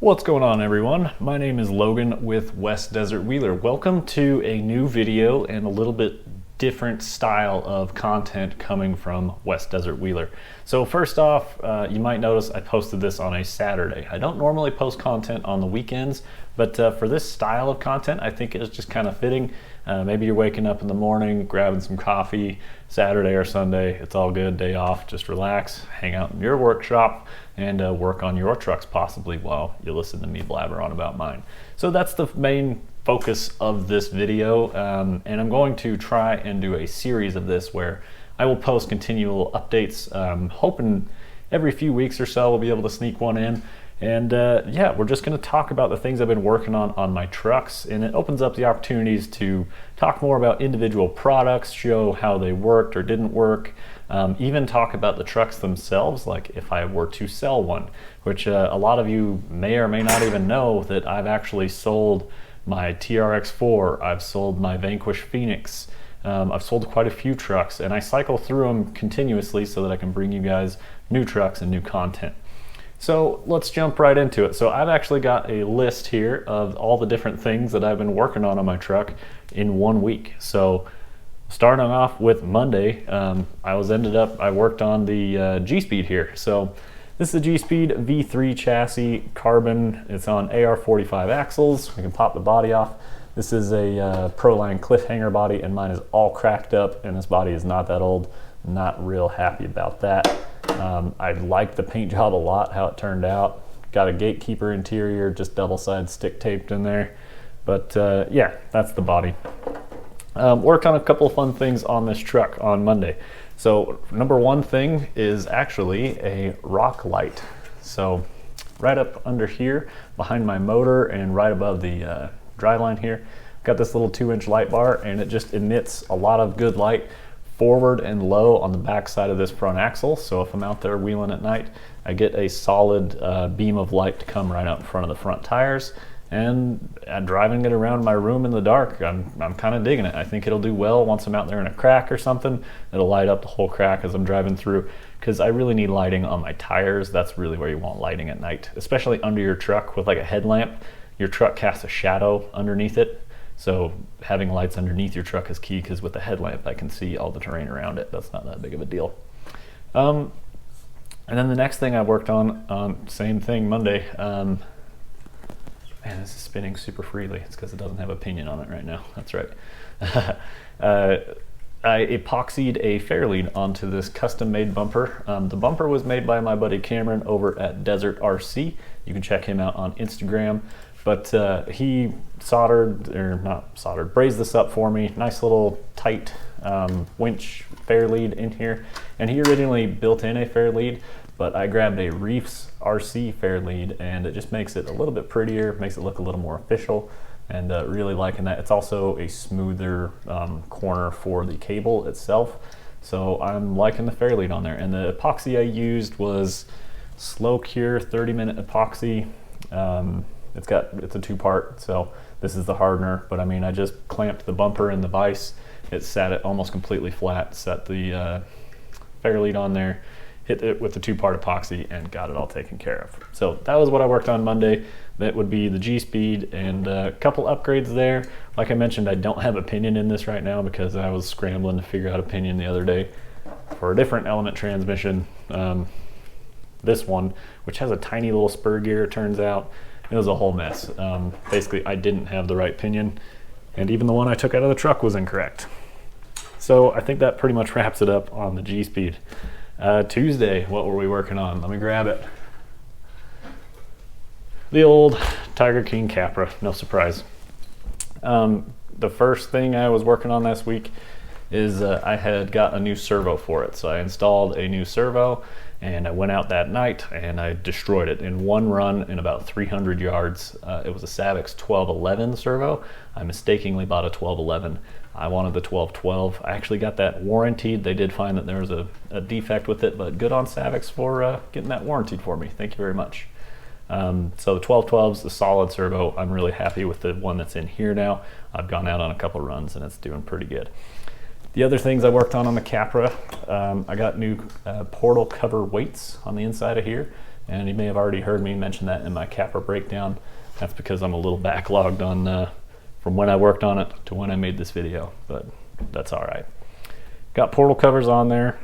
What's going on, everyone? My name is Logan with West Desert Wheeler. Welcome to a new video and a little bit different style of content coming from West Desert Wheeler. So first off, you might notice I posted this on a Saturday. I don't normally post content on the weekends, but for this style of content, I think it's just kind of fitting. Maybe you're waking up in the morning, grabbing some coffee, Saturday or Sunday, it's all good, day off, just relax, hang out in your workshop, and work on your trucks possibly while you listen to me blabber on about mine. So that's the main focus of this video, and I'm going to try and do a series of this where I will post continual updates, hoping every few weeks or so we'll be able to sneak one in. And yeah, we're just going to talk about the things I've been working on my trucks, and it opens up the opportunities to talk more about individual products, show how they worked or didn't work, even talk about the trucks themselves, like if I were to sell one, which a lot of you may or may not even know that I've actually sold my TRX4, I've sold my Vanquish Phoenix, I've sold quite a few trucks, and I cycle through them continuously so that I can bring you guys new trucks and new content. So let's jump right into it. So I've actually got a list here of all the different things that I've been working on my truck in 1 week. So starting off with Monday, I worked on the G-Speed here. So this is the G-Speed V3 chassis, carbon. It's on AR45 axles. We can pop the body off. This is a Proline cliffhanger body, and mine is all cracked up, and this body is not that old. Not real happy about that. I like the paint job a lot, how it turned out. Got a gatekeeper interior, just double side stick taped in there. But yeah, that's the body. Worked on a couple of fun things on this truck on Monday. So number one thing is actually a rock light. So right up under here, behind my motor and right above the driveline here, got this little 2-inch light bar, and it just emits a lot of good light forward and low on the back side of this front axle. So if I'm out there wheeling at night, I get a solid beam of light to come right out in front of the front tires. And driving it around my room in the dark, I'm kind of digging it. I think it'll do well once I'm out there in a crack or something. It'll light up the whole crack as I'm driving through, because I really need lighting on my tires. That's really where you want lighting at night, especially under your truck with like a headlamp. Your truck casts a shadow underneath it. So having lights underneath your truck is key, because with the headlamp I can see all the terrain around it. That's not that big of a deal. And then the next thing I worked on, same thing Monday. Man, this is spinning super freely. It's because it doesn't have a pinion on it right now. That's right. I epoxied a fairlead onto this custom-made bumper. The bumper was made by my buddy Cameron over at Desert RC. You can check him out on Instagram. But he brazed this up for me. Nice little tight winch fairlead in here. And he originally built in a fairlead, but I grabbed a Reefs RC fairlead, and it just makes it a little bit prettier, makes it look a little more official, and really liking that. It's also a smoother corner for the cable itself. So I'm liking the fairlead on there. And the epoxy I used was slow cure 30-minute epoxy. It's a two-part, so this is the hardener, but I mean, I just clamped the bumper in the vise. It sat it almost completely flat, set the fairlead on there, hit it with the two-part epoxy, and got it all taken care of. So that was what I worked on Monday. That would be the G-Speed and a couple upgrades there. Like I mentioned, I don't have a pinion in this right now because I was scrambling to figure out a pinion the other day for a different element transmission. This one, which has a tiny little spur gear, it turns out. It was a whole mess. Basically, I didn't have the right pinion, and even the one I took out of the truck was incorrect. So I think that pretty much wraps it up on the G-Speed. Tuesday, what were we working on? Let me grab it. The old Tiger King Capra, no surprise. The first thing I was working on this week is I had got a new servo for it. So I installed a new servo, and I went out that night and I destroyed it in one run in about 300 yards. It was a Savix 1211 servo. I mistakenly bought a 1211. I wanted the 1212. I actually got that warranted. They did find that there was a defect with it, but good on Savix for getting that warranted for me. Thank you very much. So the 1212 is a solid servo. I'm really happy with the one that's in here now. I've gone out on a couple runs and it's doing pretty good. The other things I worked on the Capra, I got new portal cover weights on the inside of here, And you may have already heard me mention that in my Capra breakdown. That's because I'm a little backlogged on from when I worked on it to when I made this video, but that's all right. Got portal covers on there.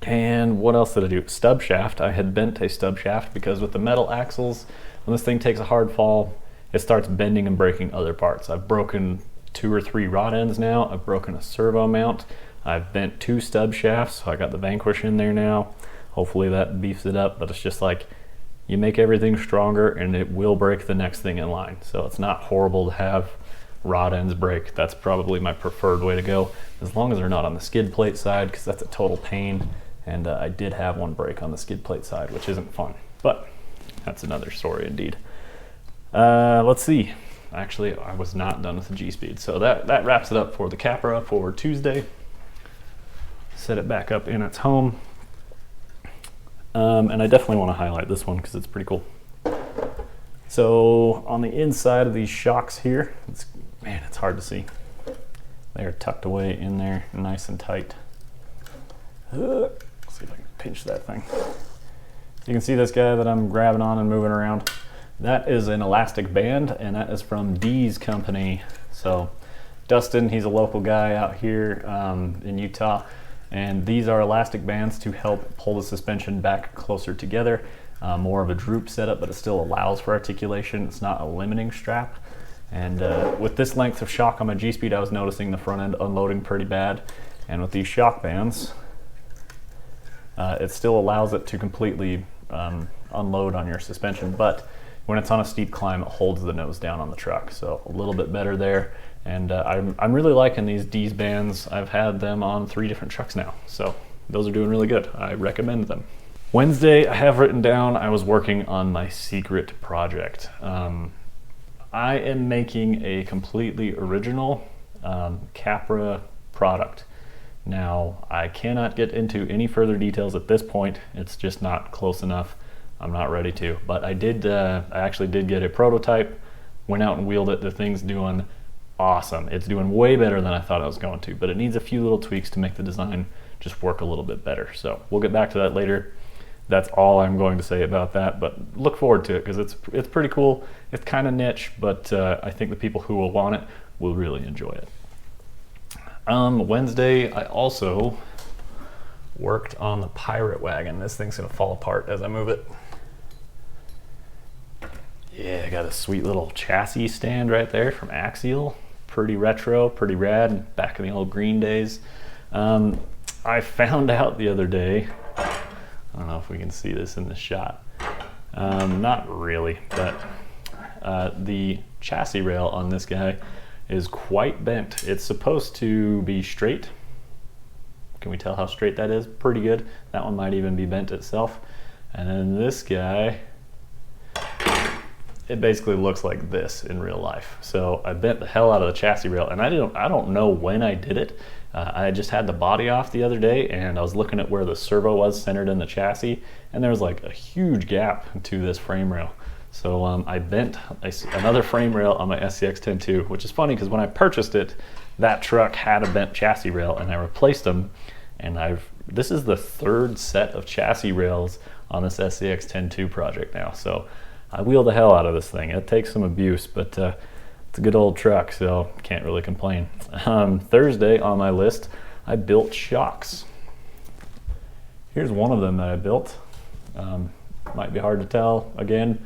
And what else did I do? Stub shaft. I had bent a stub shaft because with the metal axles, when this thing takes a hard fall, it starts bending and breaking other parts. I've broken 2 or 3 rod ends now. I've broken a servo mount. I've bent 2 stub shafts, so I got the Vanquish in there now. Hopefully that beefs it up, but it's just like, you make everything stronger and it will break the next thing in line. So it's not horrible to have rod ends break. That's probably my preferred way to go, as long as they're not on the skid plate side, because that's a total pain. And I did have one break on the skid plate side, which isn't fun, but that's another story indeed. Let's see. Actually, I was not done with the G-Speed. So that wraps it up for the Capra for Tuesday. Set it back up in its home. And I definitely want to highlight this one because it's pretty cool. So on the inside of these shocks here, man, it's hard to see. They're tucked away in there nice and tight. Let's see if I can pinch that thing. You can see this guy that I'm grabbing on and moving around. That is an elastic band, and that is from D's company. So Dustin, he's a local guy out here in Utah. And these are elastic bands to help pull the suspension back closer together. More of a droop setup, but it still allows for articulation. It's not a limiting strap. And with this length of shock on my G-Speed, I was noticing the front end unloading pretty bad. And with these shock bands, it still allows it to completely unload on your suspension. But when it's on a steep climb, it holds the nose down on the truck. So a little bit better there. And I'm really liking these D's bands. I've had them on 3 different trucks now, so those are doing really good. I recommend them. Wednesday, I have written down, I was working on my secret project. I am making a completely original Capra product. Now, I cannot get into any further details at this point. It's just not close enough. I'm not ready to, but I actually did get a prototype, went out and wheeled it. The thing's doing awesome. It's doing way better than I thought I was going to, but it needs a few little tweaks to make the design just work a little bit better. So we'll get back to that later. That's all I'm going to say about that, but look forward to it because it's pretty cool. It's kind of niche, but I think the people who will want it will really enjoy it. Wednesday, I also worked on the Pirate wagon. This thing's gonna fall apart as I move it. Yeah, I got a sweet little chassis stand right there from Axial. Pretty retro, pretty rad, back in the old green days. I found out the other day, I don't know if we can see this in the shot. Not really, but the chassis rail on this guy is quite bent. It's supposed to be straight. Can we tell how straight that is? Pretty good. That one might even be bent itself. And then this guy, it basically looks like this in real life. So I bent the hell out of the chassis rail, and I don't know when I did it. I just had the body off the other day, and I was looking at where the servo was centered in the chassis, and there was like a huge gap to this frame rail. So I bent another frame rail on my SCX 10.2, which is funny because when I purchased it, that truck had a bent chassis rail, and I replaced them. And this is the 3rd set of chassis rails on this SCX 10.2 project now. So I wheel the hell out of this thing. It takes some abuse, but it's a good old truck, so can't really complain. Thursday on my list, I built shocks. Here's one of them that I built. Might be hard to tell again.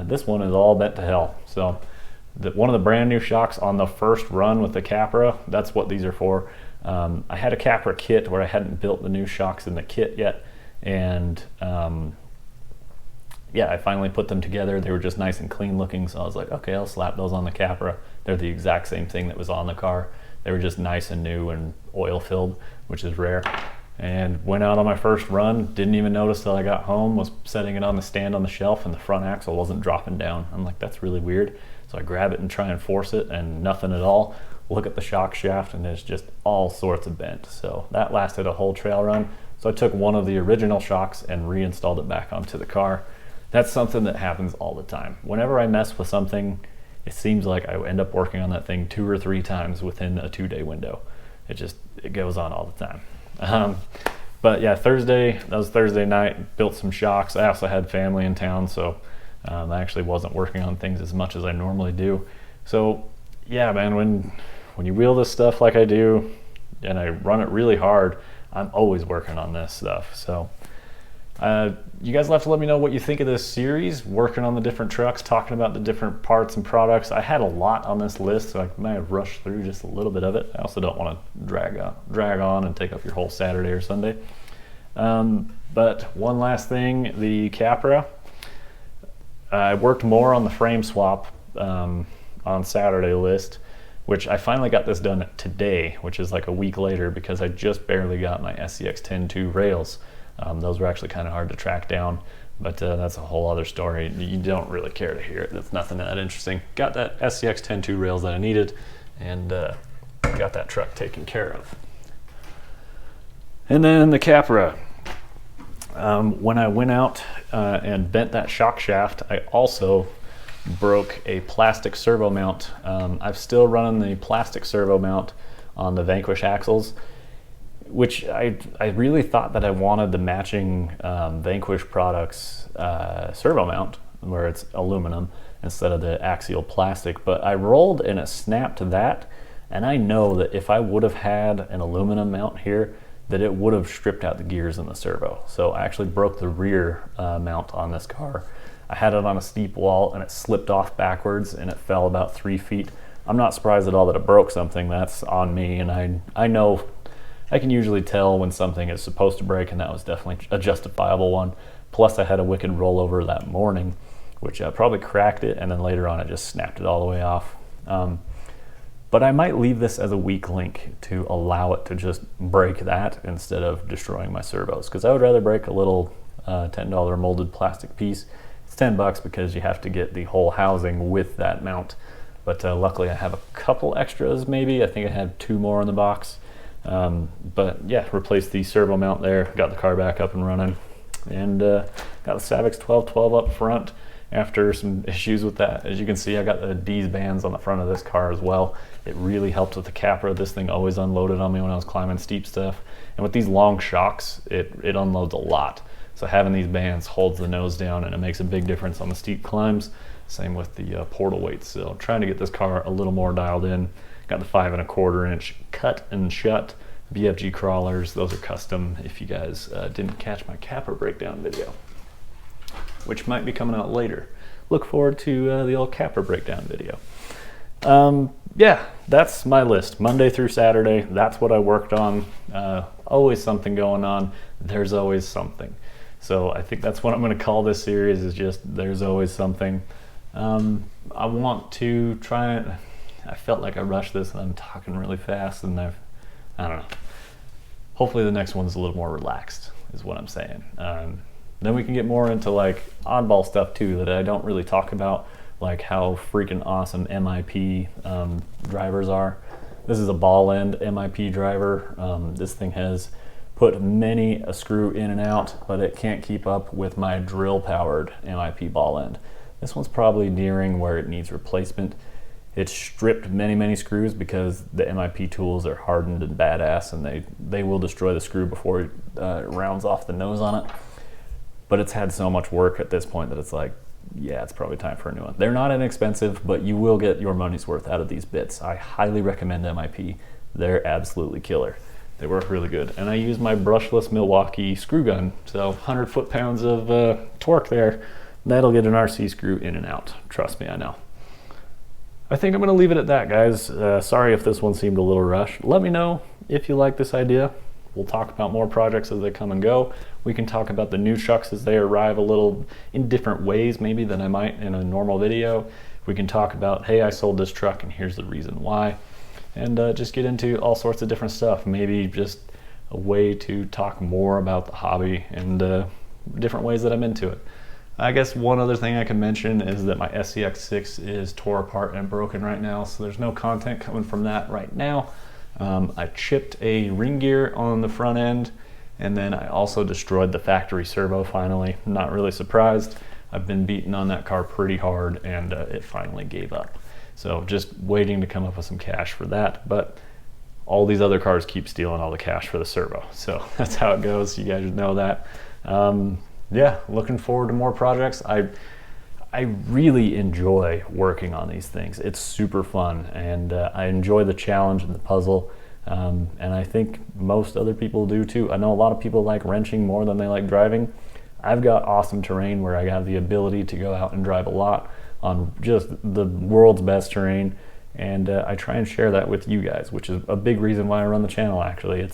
This one is all bent to hell. So one of the brand new shocks on the first run with the Capra, that's what these are for. I had a Capra kit where I hadn't built the new shocks in the kit yet, and yeah, I finally put them together. They were just nice and clean looking, so I was like, okay, I'll slap those on the Capra. They're the exact same thing that was on the car. They were just nice and new and oil filled, which is rare. And went out on my first run, didn't even notice till I got home, was setting it on the stand on the shelf, and the front axle wasn't dropping down. I'm like, that's really weird. So I grab it and try and force it, and nothing at all. Look at the shock shaft, and there's just all sorts of bent. So that lasted a whole trail run. So I took one of the original shocks and reinstalled it back onto the car. That's something that happens all the time. Whenever I mess with something, it seems like I end up working on that thing 2 or 3 times within a 2-day window. It goes on all the time. But yeah, that was Thursday night, built some shocks. I also had family in town, so I actually wasn't working on things as much as I normally do. So yeah, man, when you wheel this stuff like I do, and I run it really hard, I'm always working on this stuff. So you guys will have to let me know what you think of this series, working on the different trucks, talking about the different parts and products. I had a lot on this list, so I might have rushed through just a little bit of it. I also don't want to drag on and take up your whole Saturday or Sunday. But one last thing, the Capra. I worked more on the frame swap on Saturday list, which I finally got this done today, which is like a week later because I just barely got my SCX 10.2 rails. Those were actually kind of hard to track down, but that's a whole other story. You don't really care to hear it. That's nothing that interesting. Got that SCX 10.2 rails that I needed, and got that truck taken care of. And then the Capra. When I went out and bent that shock shaft, I also broke a plastic servo mount. I've still running the plastic servo mount on the Vanquish axles, which I really thought that I wanted the matching Vanquish products servo mount where it's aluminum instead of the axial plastic, but I rolled and it snapped that, and I know that if I would have had an aluminum mount here, that it would have stripped out the gears in the servo. So I actually broke the rear mount on this car. I had it on a steep wall and it slipped off backwards and it fell about 3 feet. I'm not surprised at all that it broke something. That's on me, and I know I can usually tell when something is supposed to break, and that was definitely a justifiable one. Plus I had a wicked rollover that morning, which probably cracked it, and then later on it just snapped it all the way off. But I might leave this as a weak link to allow it to just break that instead of destroying my servos, because I would rather break a little $10 molded plastic piece. It's $10 because you have to get the whole housing with that mount. But luckily I have a couple extras maybe. I think I had 2 more in the box. But yeah, replaced the servo mount there, got the car back up and running, and got the Savix 1212 up front after some issues with that. As you can see, I got the D's bands on the front of this car as well. It really helped with the Capra. This thing always unloaded on me when I was climbing steep stuff. And with these long shocks, it unloads a lot. So having these bands holds the nose down, and it makes a big difference on the steep climbs. Same with the portal weights. So trying to get this car a little more dialed in. Got the 5 1/4 inch cut and shut BFG crawlers. Those are custom if you guys didn't catch my Capra breakdown video, which might be coming out later. Look forward to the old Capra breakdown video. Yeah, that's my list. Monday through Saturday, that's what I worked on. Always something going on. There's always something. So I think that's what I'm going to call this series, is just there's always something. I want to try it. I felt like I rushed this and I'm talking really fast, and I don't know. Hopefully the next one's a little more relaxed is what I'm saying. Then we can get more into like oddball stuff too that I don't really talk about, like how freaking awesome MIP drivers are. This is a ball end MIP driver. This thing has put many a screw in and out, but it can't keep up with my drill powered MIP ball end. This one's probably nearing where it needs replacement. It's stripped many screws because the MIP tools are hardened and badass, and they will destroy the screw before it rounds off the nose on it. But it's had so much work at this point that it's like, yeah, it's probably time for a new one. They're not inexpensive, but you will get your money's worth out of these bits. I highly recommend MIP. They're absolutely killer. They work really good. And I use my brushless Milwaukee screw gun, so 100 foot-pounds of torque there. That'll get an RC screw in and out. Trust me, I know. I think I'm going to leave it at that, guys. Sorry if this one seemed a little rushed. Let me know if you like this idea. We'll talk about more projects as they come and go. We can talk about the new trucks as they arrive a little in different ways maybe than I might in a normal video. We can talk about, hey, I sold this truck and here's the reason why. And just get into all sorts of different stuff. Maybe just a way to talk more about the hobby and different ways that I'm into it. I guess one other thing I can mention is that my SCX6 is tore apart and broken right now, so there's no content coming from that right now. I chipped a ring gear on the front end, and then I also destroyed the factory servo finally. Not really surprised. I've been beating on that car pretty hard, and it finally gave up. So just waiting to come up with some cash for that. But all these other cars keep stealing all the cash for the servo. So that's how it goes. You guys know that. Yeah, looking forward to more projects. I really enjoy working on these things. It's super fun, and I enjoy the challenge and the puzzle, and I think most other people do too. I know a lot of people like wrenching more than they like driving. I've got awesome terrain where I have the ability to go out and drive a lot on just the world's best terrain, and I try and share that with you guys, which is a big reason why I run the channel. Actually,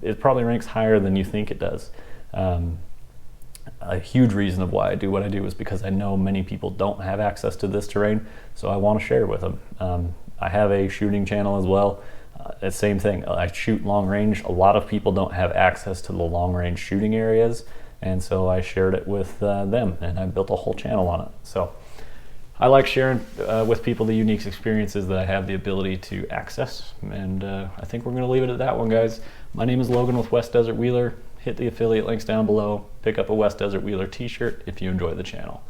it probably ranks higher than you think it does. A huge reason of why I do what I do is because I know many people don't have access to this terrain, so I want to share with them. I have a shooting channel as well. The same thing, I shoot long range. A lot of people don't have access to the long range shooting areas, and so I shared it with them, and I built a whole channel on it. So I like sharing with people the unique experiences that I have the ability to access, and I think we're going to leave it at that one, guys. My name is Logan with West Desert Wheeler. Hit the affiliate links down below. Pick up a West Desert Wheeler t-shirt if you enjoy the channel.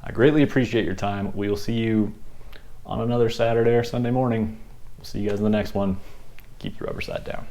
I greatly appreciate your time. We will see you on another Saturday or Sunday morning. We'll see you guys in the next one. Keep your rubber side down.